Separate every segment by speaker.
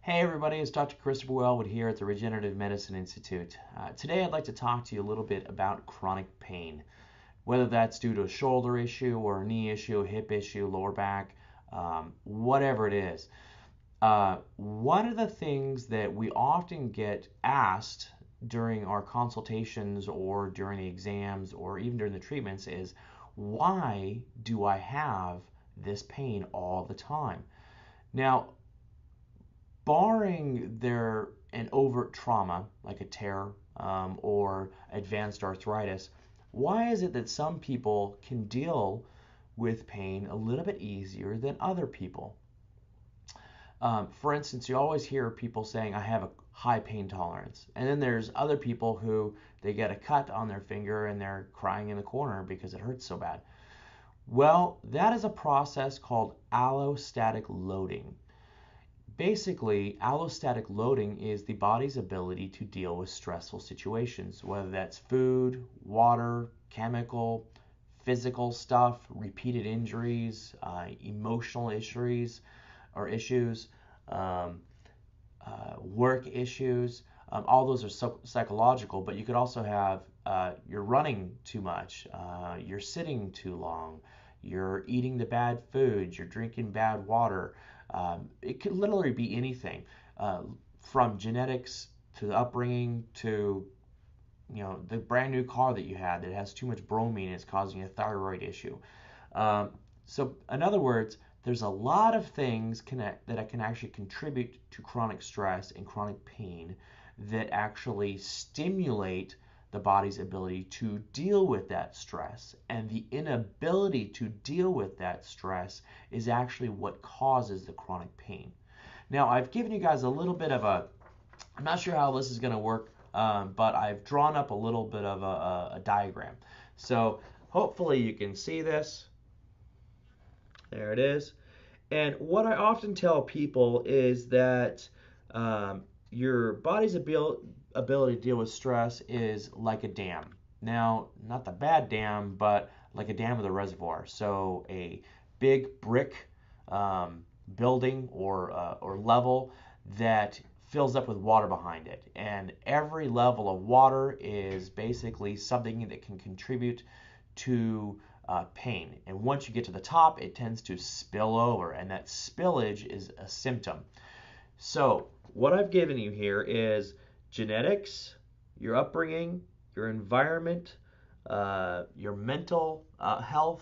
Speaker 1: Hey everybody, it's Dr. Christopher Wellwood here at the Regenerative Medicine Institute. Today I'd like to talk to you a little bit about chronic pain, whether that's due to a shoulder issue or a knee issue, a hip issue, lower back, whatever it is. One of the things that we often get asked during our consultations or during the exams or even during the treatments is, why do I have this pain all the time? Now, barring an overt trauma like a tear or advanced arthritis, why is it that some people can deal with pain a little bit easier than other people? For instance, you always hear people saying, I have a high pain tolerance. And then there's other people who they get a cut on their finger and they're crying in the corner because it hurts so bad. Well, that is a process called allostatic loading. Basically, allostatic loading is the body's ability to deal with stressful situations, whether that's food, water, chemical, physical stuff, repeated injuries, emotional issues, um, work issues. All those are psychological, but you could also have you're running too much, you're sitting too long, you're eating the bad foods, you're drinking bad water. It could literally be anything, from genetics to the upbringing to the brand new car that you had that has too much bromine and it's causing a thyroid issue. So in other words, there's a lot of things that can actually contribute to chronic stress and chronic pain that actually stimulate the body's ability to deal with that stress. And the inability to deal with that stress is actually what causes the chronic pain. Now, I've given you guys a little bit of I'm not sure how this is going to work, but I've drawn up a little bit of a diagram. So hopefully you can see this. There it is. And what I often tell people is that your body's ability to deal with stress is like a dam. Now, not the bad dam, but like a dam with a reservoir. So a big brick building or level that fills up with water behind it. And every level of water is basically something that can contribute to pain. And once you get to the top, it tends to spill over, and that spillage is a symptom. So what I've given you here is genetics, your upbringing, your environment, your mental health,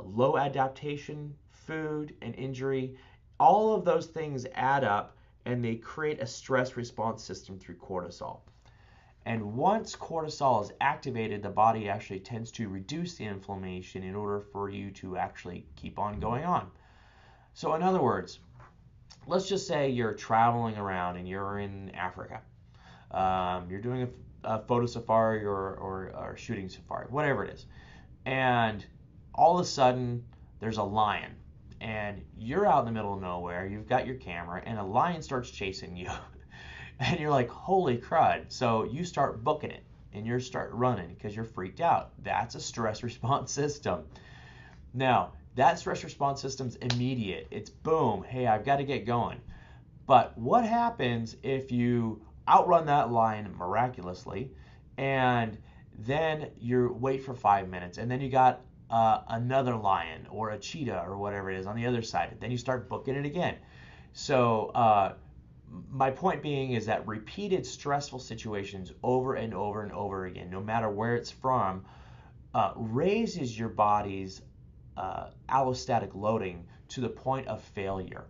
Speaker 1: low adaptation, food, and injury. All of those things add up and they create a stress response system through cortisol. And once cortisol is activated, the body actually tends to reduce the inflammation in order for you to actually keep on going on. So in other words, let's just say you're traveling around and you're in Africa. You're doing a photo safari or shooting safari, whatever it is. And all of a sudden, there's a lion. And you're out in the middle of nowhere, you've got your camera, and a lion starts chasing you. And you're like, holy crud. So you start booking it and you start running because you're freaked out. That's a stress response system. Now, that stress response system's immediate. It's boom, hey, I've got to get going. But what happens if you outrun that lion miraculously and then you wait for 5 minutes and then you got another lion or a cheetah or whatever it is on the other side? Then you start booking it again. So my point being is that repeated stressful situations over and over and over again, no matter where it's from, raises your body's allostatic loading to the point of failure.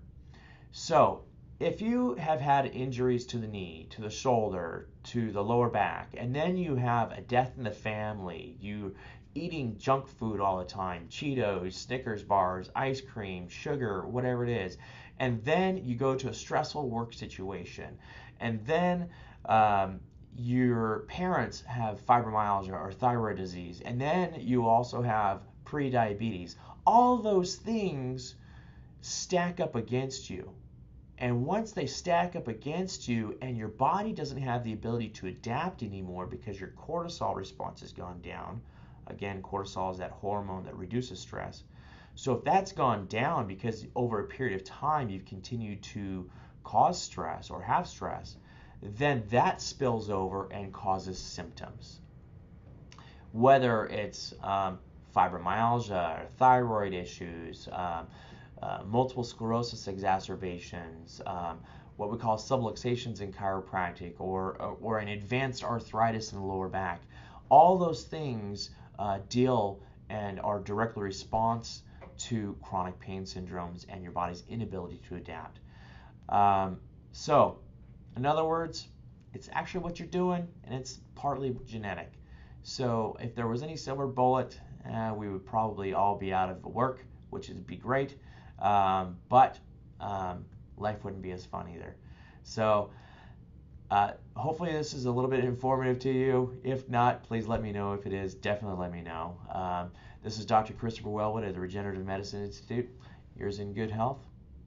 Speaker 1: So if you have had injuries to the knee, to the shoulder, to the lower back, and then you have a death in the family, you eating junk food all the time, Cheetos, Snickers bars, ice cream, sugar, whatever it is, and then you go to a stressful work situation, and then your parents have fibromyalgia or thyroid disease, and then you also have pre-diabetes. All those things stack up against you. And once they stack up against you and your body doesn't have the ability to adapt anymore because your cortisol response has gone down, again, cortisol is that hormone that reduces stress. So if that's gone down because over a period of time you've continued to cause stress or have stress, then that spills over and causes symptoms. Whether it's fibromyalgia, or thyroid issues, multiple sclerosis exacerbations, what we call subluxations in chiropractic, or an advanced arthritis in the lower back. All those things deal and are directly response to chronic pain syndromes and your body's inability to adapt. So, in other words, it's actually what you're doing, and it's partly genetic. So, if there was any silver bullet, we would probably all be out of work, which would be great, but life wouldn't be as fun either. So, hopefully this is a little bit informative to you. If not, please let me know. If it is, definitely let me know. This is Dr. Christopher Wellwood at the Regenerative Medicine Institute. Yours in good health.